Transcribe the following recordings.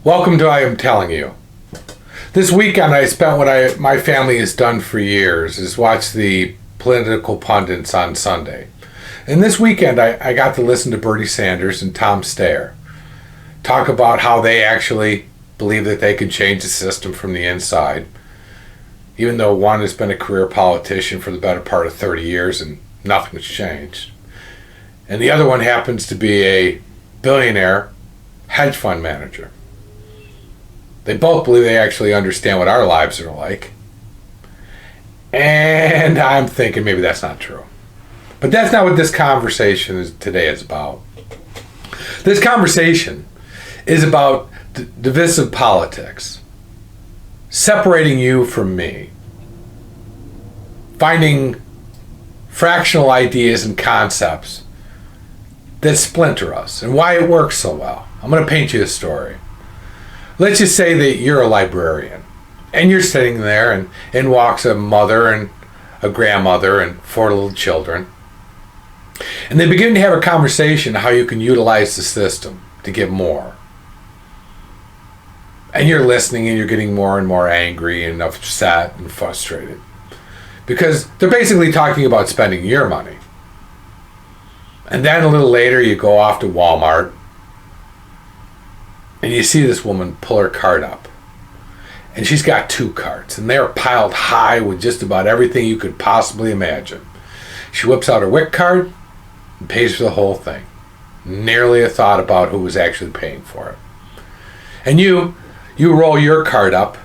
Welcome to I Am Telling You. This weekend I spent what my family has done for years, is watch the political pundits on Sunday. And this weekend I got to listen to Bernie Sanders and Tom Steyer talk about how they actually believe that they can change the system from the inside, even though one has been a career politician for the better part of 30 years and nothing's changed. And the other one happens to be a billionaire hedge fund manager. They both believe they actually understand what our lives are like. And I'm thinking maybe that's not true. But that's not what this conversation today is about. This conversation is about divisive politics. Separating you from me. Finding fractional ideas and concepts that splinter us and why it works so well. I'm going to paint you a story. Let's just say that you're a librarian and you're sitting there and in walks a mother and a grandmother and 4 little children. And they begin to have a conversation how you can utilize the system to get more. And you're listening and you're getting more and more angry and upset and frustrated. Because they're basically talking about spending your money. And then a little later you go off to Walmart and you see this woman pull her cart up. And she's got 2 carts and they're piled high with just about everything you could possibly imagine. She whips out her WIC card and pays for the whole thing. Nearly a thought about who was actually paying for it. And you roll your cart up,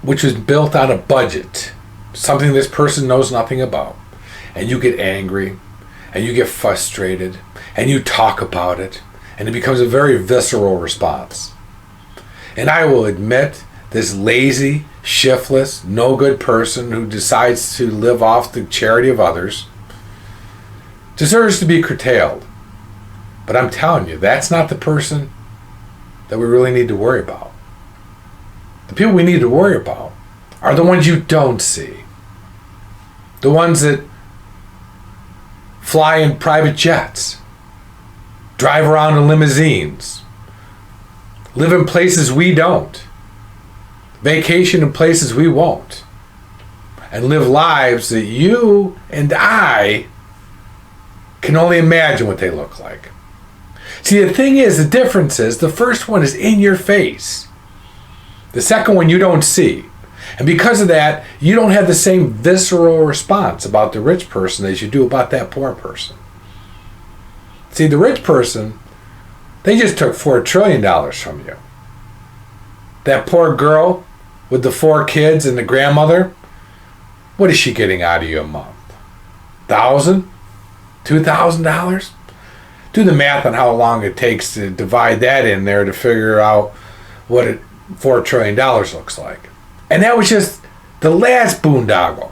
which was built on a budget, something this person knows nothing about. And you get angry, and you get frustrated, and you talk about it, and it becomes a very visceral response. And I will admit, this lazy, shiftless, no good person who decides to live off the charity of others deserves to be curtailed. But I'm telling you, that's not the person that we really need to worry about. The people we need to worry about are the ones you don't see. The ones that fly in private jets, drive around in limousines, live in places we don't, vacation in places we won't, and live lives that you and I can only imagine what they look like. See, the thing is, the difference is, the first one is in your face. The second one you don't see. And because of that, you don't have the same visceral response about the rich person as you do about that poor person. See, the rich person, they just took $4 trillion from you. That poor girl with the 4 kids and the grandmother, what is she getting out of you a month? $1,000? $2,000? Do the math on how long it takes to divide that in there to figure out what $4 trillion looks like. And that was just the last boondoggle.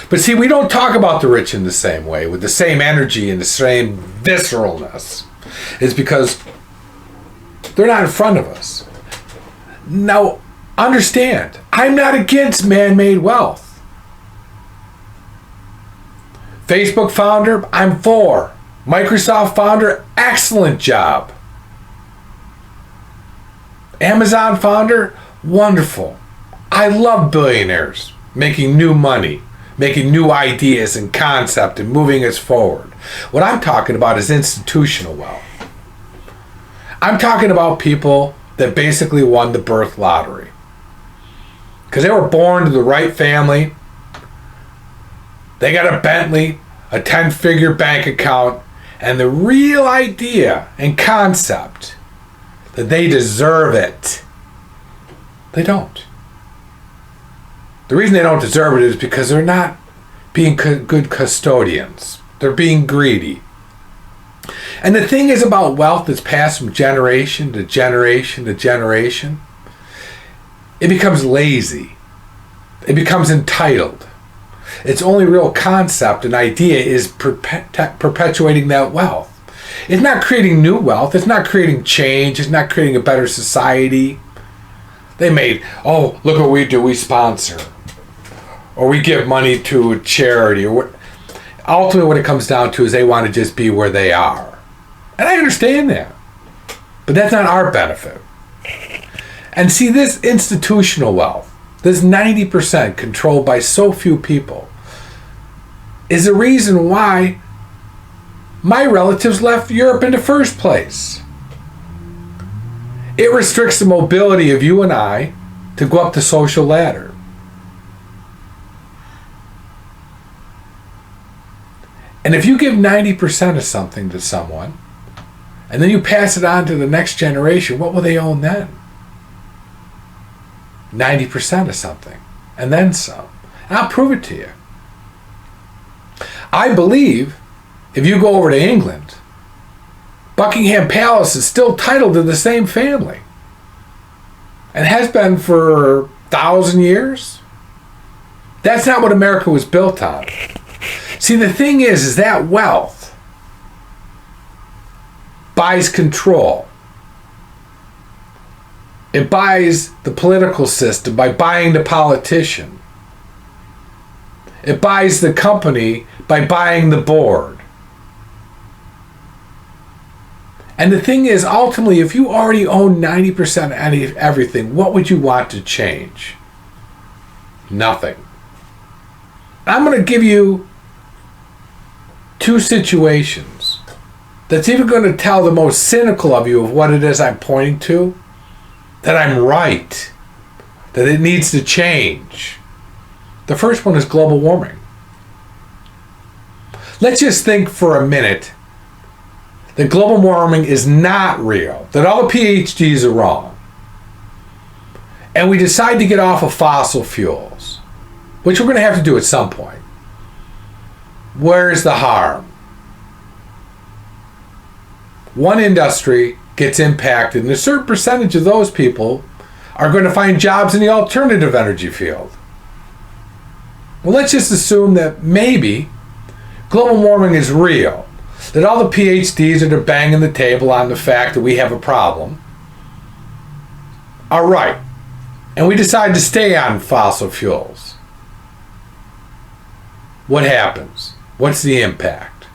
But see, we don't talk about the rich in the same way, with the same energy and the same visceralness. It's because they're not in front of us. Now, understand, I'm not against man-made wealth. Facebook founder, I'm for. Microsoft founder, excellent job. Amazon founder, wonderful. I love billionaires making new money, making new ideas and concept and moving us forward. What I'm talking about is institutional wealth. I'm talking about people that basically won the birth lottery. Because they were born to the right family. They got a Bentley, a 10-figure bank account, and the real idea and concept that they deserve it. They don't. The reason they don't deserve it is because they're not being good custodians. They're being greedy. And the thing is about wealth that's passed from generation to generation to generation, it becomes lazy. It becomes entitled. Its only real concept and idea is perpetuating that wealth. It's not creating new wealth. It's not creating change. It's not creating a better society. They made, oh, look what we do. We sponsor. Or we give money to a charity. Ultimately, what it comes down to is they want to just be where they are. And I understand that. But that's not our benefit. And see, this institutional wealth, this 90% controlled by so few people, is the reason why my relatives left Europe in the first place. It restricts the mobility of you and I to go up the social ladder. And if you give 90% of something to someone, and then you pass it on to the next generation, what will they own then? 90% of something, and then some. And I'll prove it to you. I believe if you go over to England, Buckingham Palace is still titled to the same family, and has been for 1,000 years. That's not what America was built on. See, the thing is that wealth buys control. It buys the political system by buying the politician. It buys the company by buying the board. And the thing is, ultimately, if you already own 90% of everything, what would you want to change? Nothing. I'm going to give you two situations that's even going to tell the most cynical of you of what it is I'm pointing to, that I'm right, that it needs to change. The first one is global warming. Let's just think for a minute that global warming is not real, that all the PhDs are wrong, and we decide to get off of fossil fuels, which we're going to have to do at some point. Where's the harm? One industry gets impacted, and a certain percentage of those people are going to find jobs in the alternative energy field. Well, let's just assume that maybe global warming is real, that all the PhDs that are banging the table on the fact that we have a problem are right, and we decide to stay on fossil fuels. What happens? What's the impact?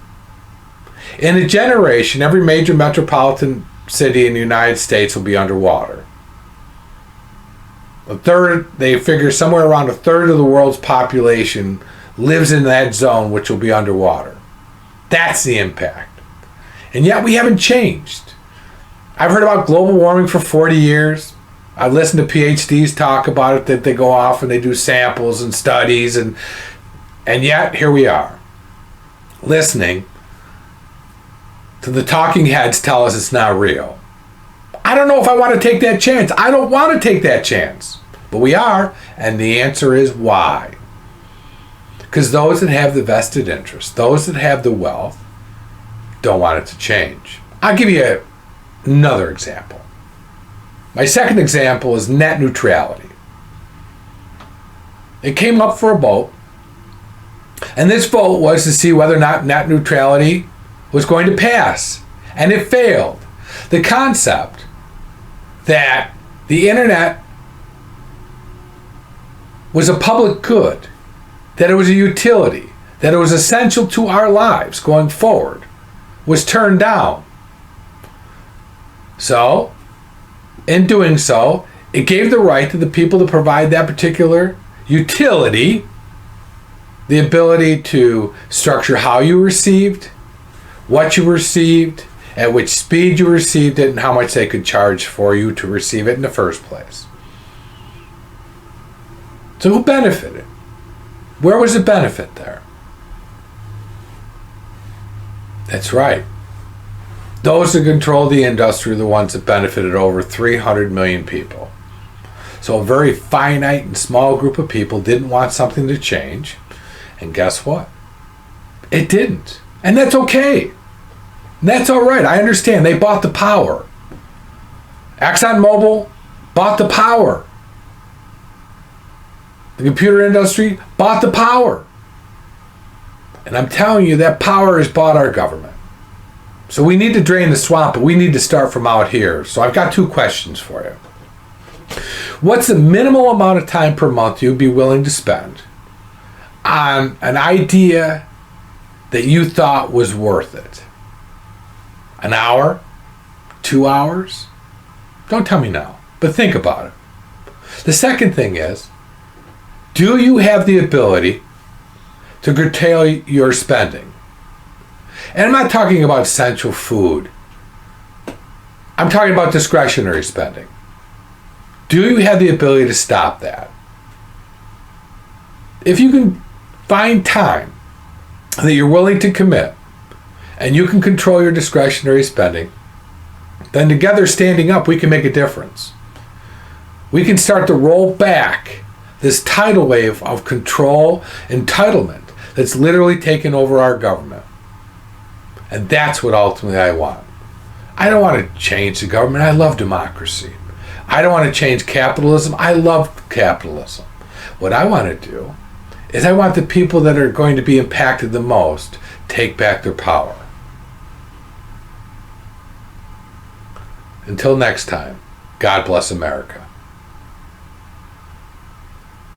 In a generation, every major metropolitan city in the United States will be underwater. They figure somewhere around a third of the world's population lives in that zone, which will be underwater. That's the impact. And yet we haven't changed. I've heard about global warming for 40 years. I've listened to PhDs talk about it, that they go off and they do samples and studies, and yet here we are, listening to the talking heads tell us it's not real. I don't know if I want to take that chance. I don't want to take that chance. But we are, and the answer is why. Because those that have the vested interest, those that have the wealth, don't want it to change. I'll give you another example. My second example is net neutrality. It came up for a vote, and this vote was to see whether or not net neutrality was going to pass, and it failed. The concept that the internet was a public good, that it was a utility, that it was essential to our lives going forward, was turned down. So, in doing so, it gave the right to the people to provide that particular utility the ability to structure how you received, what you received, at which speed you received it, and how much they could charge for you to receive it in the first place. So who benefited? Where was the benefit there? That's right. Those that control the industry are the ones that benefited over 300 million people. So a very finite and small group of people didn't want something to change. And guess what? It didn't. And that's okay. That's all right. I understand. They bought the power. ExxonMobil bought the power. The computer industry bought the power. And I'm telling you, that power has bought our government. So we need to drain the swamp, but we need to start from out here. So I've got two questions for you. What's the minimal amount of time per month you'd be willing to spend on an idea that you thought was worth it? An hour? 2 hours? Don't tell me now, but think about it. The second thing is, do you have the ability to curtail your spending? And I'm not talking about essential food. I'm talking about discretionary spending. Do you have the ability to stop that? If you can find time that you're willing to commit and you can control your discretionary spending, then together, standing up, we can make a difference. We can start to roll back this tidal wave of control, entitlement that's literally taken over our government. And that's what ultimately I want. I don't want to change the government. I love democracy. I don't want to change capitalism. I love capitalism. What I want to do is I want the people that are going to be impacted the most take back their power. Until next time, God bless America.